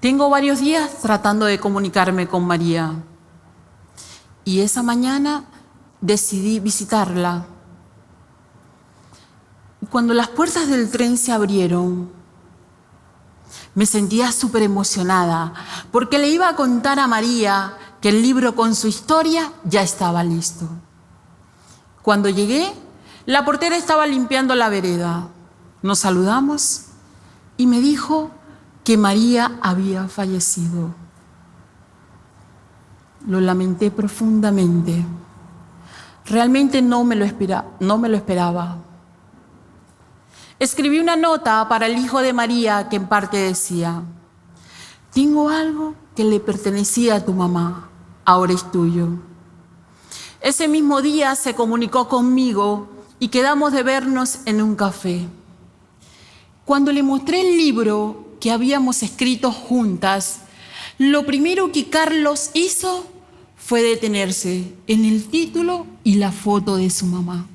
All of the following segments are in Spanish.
Tengo varios días tratando de comunicarme con María y esa mañana decidí visitarla. Cuando las puertas del tren se abrieron, me sentía súper emocionada porque le iba a contar a María que el libro con su historia ya estaba listo. Cuando llegué, la portera estaba limpiando la vereda. Nos saludamos y me dijo que María había fallecido. Lo lamenté profundamente. Realmente no me lo esperaba. Escribí una nota para el hijo de María que en parte decía: tengo algo que le pertenecía a tu mamá, ahora es tuyo. Ese mismo día se comunicó conmigo y quedamos de vernos en un café. Cuando le mostré el libro que habíamos escrito juntas, lo primero que Carlos hizo fue detenerse en el título y la foto de su mamá.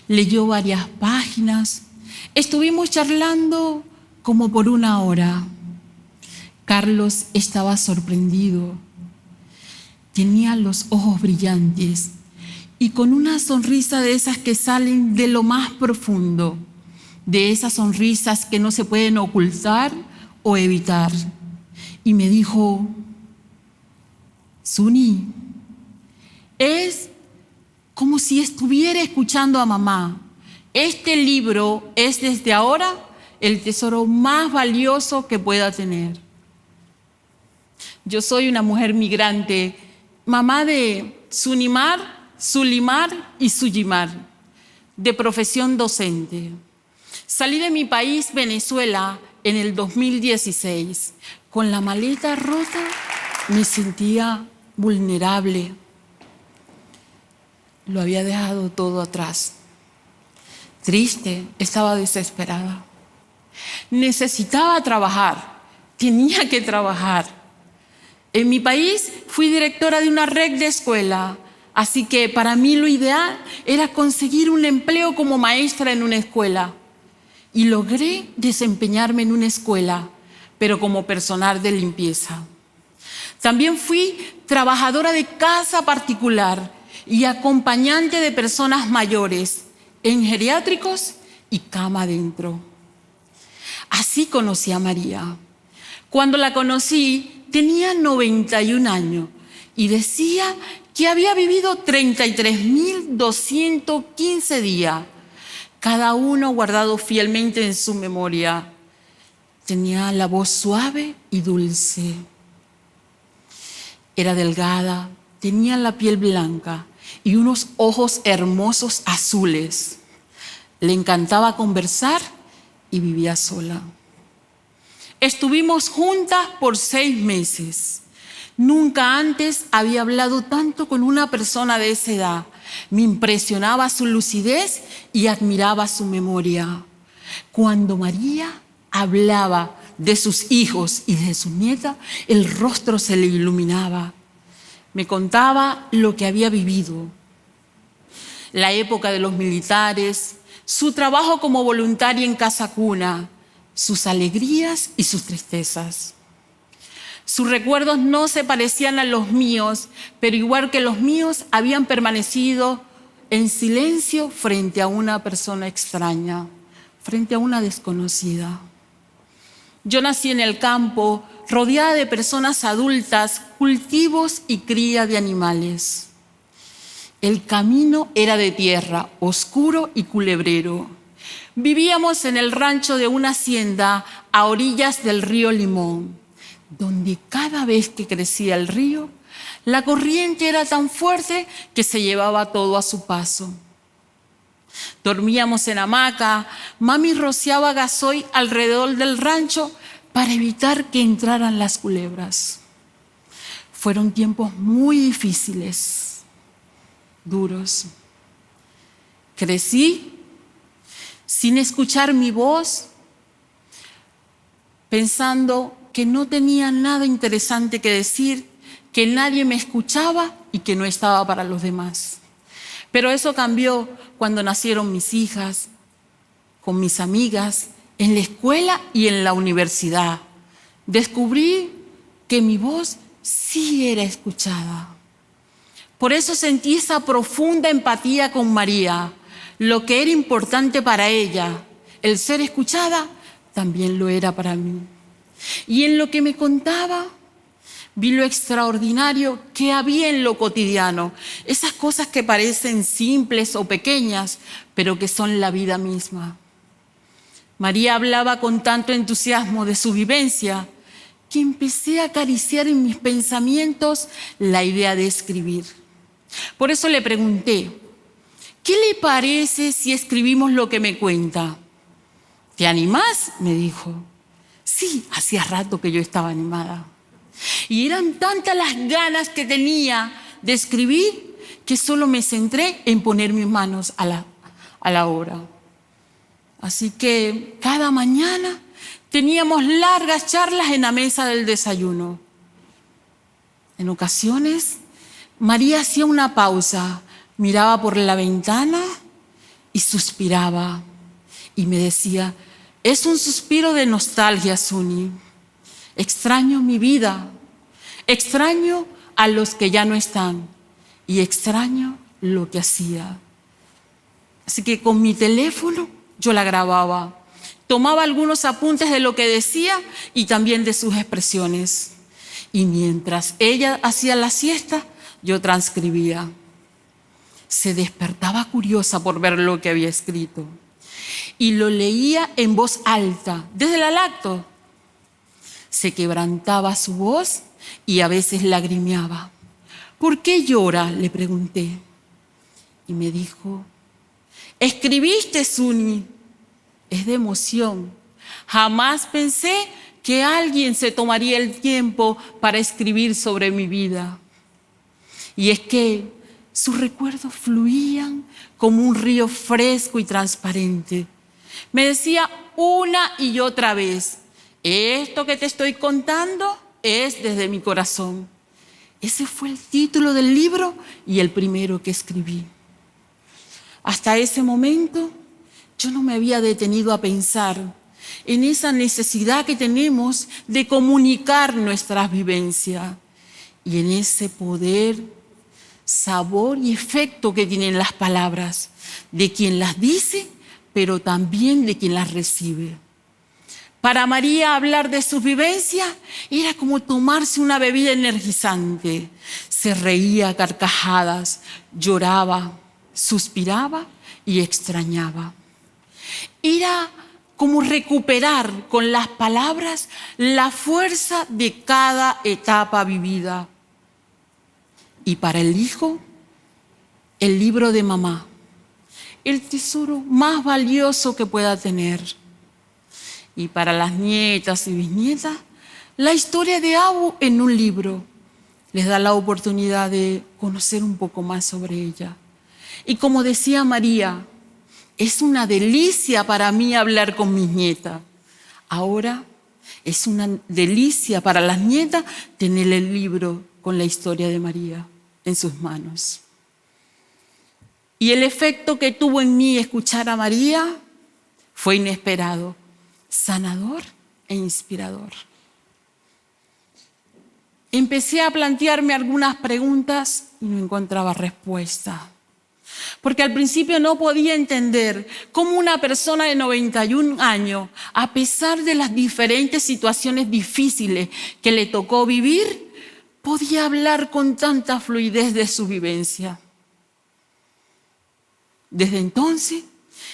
Leyó varias páginas, estuvimos charlando como por 1 hora. Carlos estaba sorprendido. Tenía los ojos brillantes y con una sonrisa de esas que salen de lo más profundo, de esas sonrisas que no se pueden ocultar o evitar. Y me dijo: Suni, es como si estuviera escuchando a mamá. Este libro es desde ahora el tesoro más valioso que pueda tener. Yo soy una mujer migrante, mamá de Sunimar, Sulimar y Suyimar, de profesión docente. Salí de mi país, Venezuela, en el 2016. Con la maleta rota me sentía vulnerable. Lo había dejado todo atrás. Triste, estaba desesperada. Necesitaba trabajar, tenía que trabajar. En mi país fui directora de una red de escuela, así que para mí lo ideal era conseguir un empleo como maestra en una escuela. Y logré desempeñarme en una escuela, pero como personal de limpieza. También fui trabajadora de casa particular y acompañante de personas mayores en geriátricos y cama adentro. Así conocí a María. Cuando la conocí, tenía 91 años y decía que había vivido 33.215 días, cada uno guardado fielmente en su memoria. Tenía la voz suave y dulce. Era delgada, tenía la piel blanca y unos ojos hermosos azules. Le encantaba conversar y vivía sola. Estuvimos juntas por 6 meses. Nunca antes había hablado tanto con una persona de esa edad. Me impresionaba su lucidez y admiraba su memoria. Cuando María hablaba de sus hijos y de su nieta, el rostro se le iluminaba. Me contaba lo que había vivido, la época de los militares, su trabajo como voluntaria en Casa Cuna, sus alegrías y sus tristezas. Sus recuerdos no se parecían a los míos, pero igual que los míos, habían permanecido en silencio frente a una persona extraña, frente a una desconocida. Yo nací en el campo, rodeada de personas adultas, cultivos y cría de animales. El camino era de tierra, oscuro y culebrero. Vivíamos en el rancho de una hacienda a orillas del río Limón, donde cada vez que crecía el río, la corriente era tan fuerte que se llevaba todo a su paso. Dormíamos en hamaca, mami rociaba gasoil alrededor del rancho para evitar que entraran las culebras. Fueron tiempos muy difíciles, duros. Crecí sin escuchar mi voz, pensando que no tenía nada interesante que decir, que nadie me escuchaba y que no estaba para los demás. Pero eso cambió cuando nacieron mis hijas, con mis amigas, en la escuela y en la universidad. Descubrí que mi voz sí era escuchada. Por eso sentí esa profunda empatía con María. Lo que era importante para ella, el ser escuchada, también lo era para mí. Y en lo que me contaba, vi lo extraordinario que había en lo cotidiano, esas cosas que parecen simples o pequeñas, pero que son la vida misma. María hablaba con tanto entusiasmo de su vivencia que empecé a acariciar en mis pensamientos la idea de escribir. Por eso le pregunté, ¿qué le parece si escribimos lo que me cuenta? ¿Te animás?, me dijo. Sí, hacía rato que yo estaba animada. Y eran tantas las ganas que tenía de escribir que solo me centré en poner mis manos a la obra. Así que cada mañana teníamos largas charlas en la mesa del desayuno. En ocasiones, María hacía una pausa, miraba por la ventana y suspiraba. Y me decía, es un suspiro de nostalgia, Suni. Extraño mi vida, extraño a los que ya no están y extraño lo que hacía. Así que con mi teléfono yo la grababa, tomaba algunos apuntes de lo que decía y también de sus expresiones. Y mientras ella hacía la siesta, yo transcribía. Se despertaba curiosa por ver lo que había escrito y lo leía en voz alta, desde la lacto. Se quebrantaba su voz y a veces lagrimeaba. ¿Por qué llora?, le pregunté. Y me dijo, escribiste, Suni. Es de emoción. Jamás pensé que alguien se tomaría el tiempo para escribir sobre mi vida. Y es que sus recuerdos fluían como un río fresco y transparente. Me decía una y otra vez, esto que te estoy contando es desde mi corazón. Ese fue el título del libro y el primero que escribí. Hasta ese momento yo no me había detenido a pensar en esa necesidad que tenemos de comunicar nuestras vivencias y en ese poder, sabor y efecto que tienen las palabras de quien las dice, pero también de quien las recibe. Para María, hablar de sus vivencias era como tomarse una bebida energizante. Se reía a carcajadas, lloraba, suspiraba y extrañaba. Era como recuperar con las palabras la fuerza de cada etapa vivida. Y para el hijo, el libro de mamá, el tesoro más valioso que pueda tener. Y para las nietas y bisnietas, la historia de Abu en un libro les da la oportunidad de conocer un poco más sobre ella. Y como decía María, es una delicia para mí hablar con mis nietas. Ahora es una delicia para las nietas tener el libro con la historia de María en sus manos. Y el efecto que tuvo en mí escuchar a María fue inesperado, sanador e inspirador. Empecé a plantearme algunas preguntas y no encontraba respuesta. Porque al principio no podía entender cómo una persona de 91 años, a pesar de las diferentes situaciones difíciles que le tocó vivir, podía hablar con tanta fluidez de su vivencia. Desde entonces,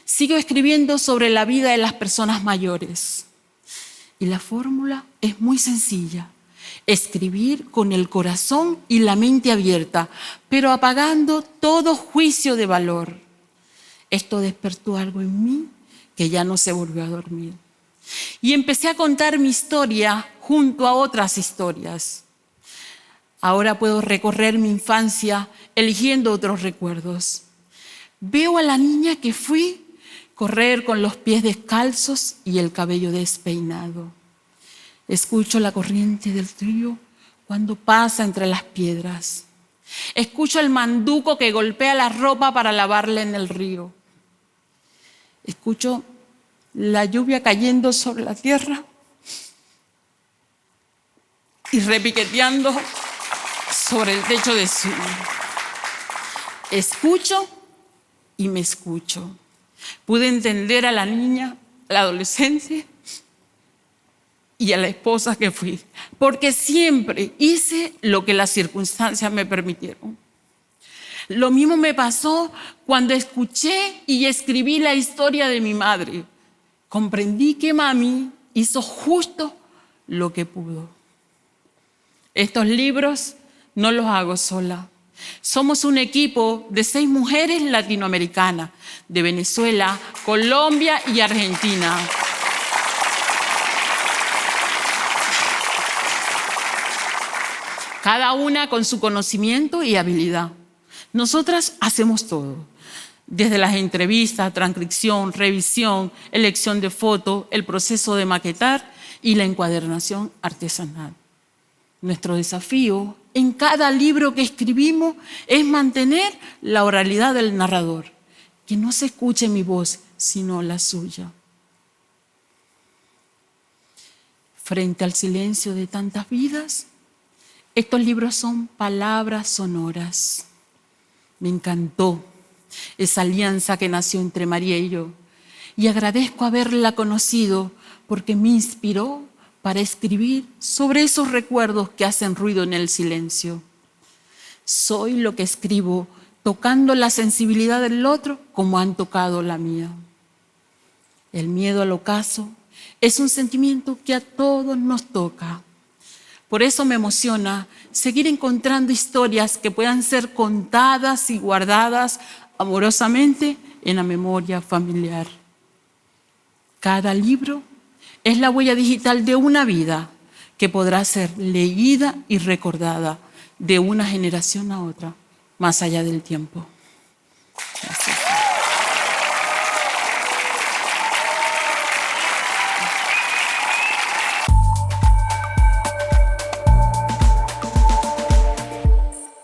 sigo escribiendo sobre la vida de las personas mayores. Y la fórmula es muy sencilla. Escribir con el corazón y la mente abierta, pero apagando todo juicio de valor. Esto despertó algo en mí que ya no se volvió a dormir. Y empecé a contar mi historia junto a otras historias. Ahora puedo recorrer mi infancia eligiendo otros recuerdos. Veo a la niña que fui correr con los pies descalzos y el cabello despeinado. Escucho la corriente del río cuando pasa entre las piedras. Escucho el manduco que golpea la ropa para lavarla en el río. Escucho la lluvia cayendo sobre la tierra y repiqueteando sobre el techo de su... Escucho y me escucho. Pude entender a la niña, a la adolescente y a la esposa que fui, porque siempre hice lo que las circunstancias me permitieron. Lo mismo me pasó cuando escuché y escribí la historia de mi madre. Comprendí que mami hizo justo lo que pudo. Estos libros no los hago sola. Somos un equipo de 6 mujeres latinoamericanas, de Venezuela, Colombia y Argentina. Cada una con su conocimiento y habilidad. Nosotras hacemos todo, desde las entrevistas, transcripción, revisión, elección de fotos, el proceso de maquetar y la encuadernación artesanal. Nuestro desafío en cada libro que escribimos es mantener la oralidad del narrador, que no se escuche mi voz, sino la suya. Frente al silencio de tantas vidas, estos libros son palabras sonoras. Me encantó esa alianza que nació entre María y yo, y agradezco haberla conocido porque me inspiró para escribir sobre esos recuerdos que hacen ruido en el silencio. Soy lo que escribo, tocando la sensibilidad del otro como han tocado la mía. El miedo al ocaso es un sentimiento que a todos nos toca. Por eso me emociona seguir encontrando historias que puedan ser contadas y guardadas amorosamente en la memoria familiar. Cada libro es la huella digital de una vida que podrá ser leída y recordada de una generación a otra, más allá del tiempo.